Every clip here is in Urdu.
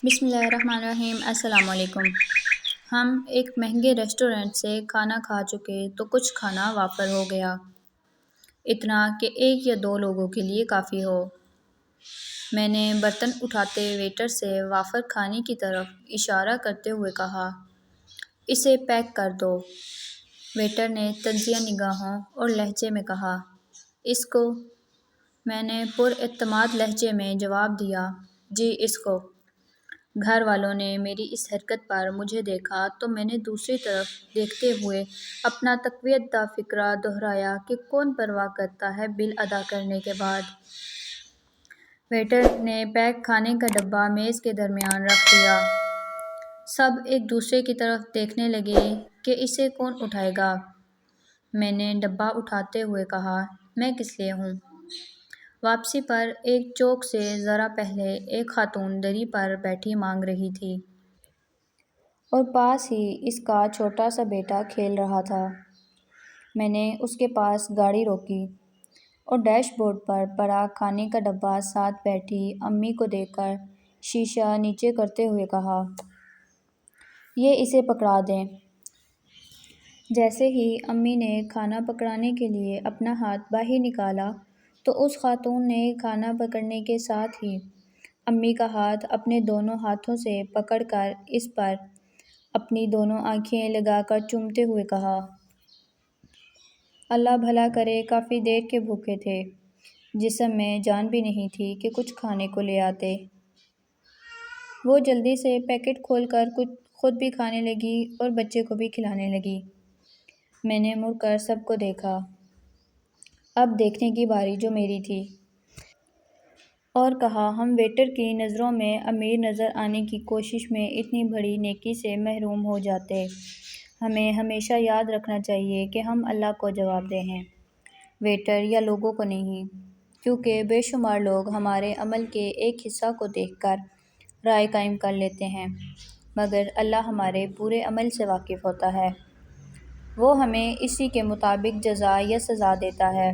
بسم اللہ الرحمن الرحیم۔ السلام علیکم۔ ہم ایک مہنگے ریسٹورنٹ سے کھانا کھا چکے تو کچھ کھانا وافر ہو گیا، اتنا کہ ایک یا دو لوگوں کے لیے کافی ہو۔ میں نے برتن اٹھاتے ویٹر سے وافر کھانے کی طرف اشارہ کرتے ہوئے کہا، اسے پیک کر دو۔ ویٹر نے تنزیہ نگاہوں اور لہجے میں کہا، اس کو؟ میں نے پر اعتماد لہجے میں جواب دیا، جی اس کو۔ گھر والوں نے میری اس حرکت پر مجھے دیکھا تو میں نے دوسری طرف دیکھتے ہوئے اپنا تقویت دہ فقرہ دہرایا کہ کون پرواہ کرتا ہے بل ادا کرنے کے بعد۔ ویٹر نے پیک کھانے کا ڈبہ میز کے درمیان رکھ دیا۔ سب ایک دوسرے کی طرف دیکھنے لگے کہ اسے کون اٹھائے گا۔ میں نے ڈبہ اٹھاتے ہوئے کہا، میں کس لیے ہوں؟ واپسی پر ایک چوک سے ذرا پہلے ایک خاتون دری پر بیٹھی مانگ رہی تھی، اور پاس ہی اس کا چھوٹا سا بیٹا کھیل رہا تھا۔ میں نے اس کے پاس گاڑی روکی اور ڈیش بورڈ پر پڑا کھانے کا ڈبہ ساتھ بیٹھی امی کو دیکھ کر شیشہ نیچے کرتے ہوئے کہا، یہ اسے پکڑا دیں۔ جیسے ہی امی نے کھانا پکڑانے کے لیے اپنا ہاتھ باہر نکالا تو اس خاتون نے کھانا پکڑنے کے ساتھ ہی امی کا ہاتھ اپنے دونوں ہاتھوں سے پکڑ کر اس پر اپنی دونوں آنکھیں لگا کر چومتے ہوئے کہا، اللہ بھلا کرے، کافی دیر کے بھوکے تھے، جسم میں جان بھی نہیں تھی کہ کچھ کھانے کو لے آتے۔ وہ جلدی سے پیکٹ کھول کر کچھ خود بھی کھانے لگی اور بچے کو بھی کھلانے لگی۔ میں نے مڑ کر سب کو دیکھا، اب دیکھنے کی باری جو میری تھی، اور کہا، ہم ویٹر کی نظروں میں امیر نظر آنے کی کوشش میں اتنی بڑی نیکی سے محروم ہو جاتے۔ ہمیں ہمیشہ یاد رکھنا چاہیے کہ ہم اللہ کو جواب دہ ہیں، ویٹر یا لوگوں کو نہیں، کیونکہ بے شمار لوگ ہمارے عمل کے ایک حصہ کو دیکھ کر رائے قائم کر لیتے ہیں، مگر اللہ ہمارے پورے عمل سے واقف ہوتا ہے، وہ ہمیں اسی کے مطابق جزا یا سزا دیتا ہے۔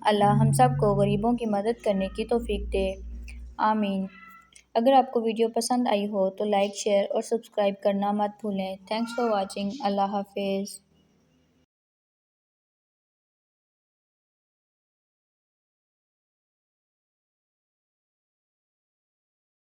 اللہ ہم سب کو غریبوں کی مدد کرنے کی توفیق دے، آمین۔ اگر آپ کو ویڈیو پسند آئی ہو تو لائک، شیئر اور سبسکرائب کرنا مت بھولیں۔ Thanks for watching. اللہ حافظ۔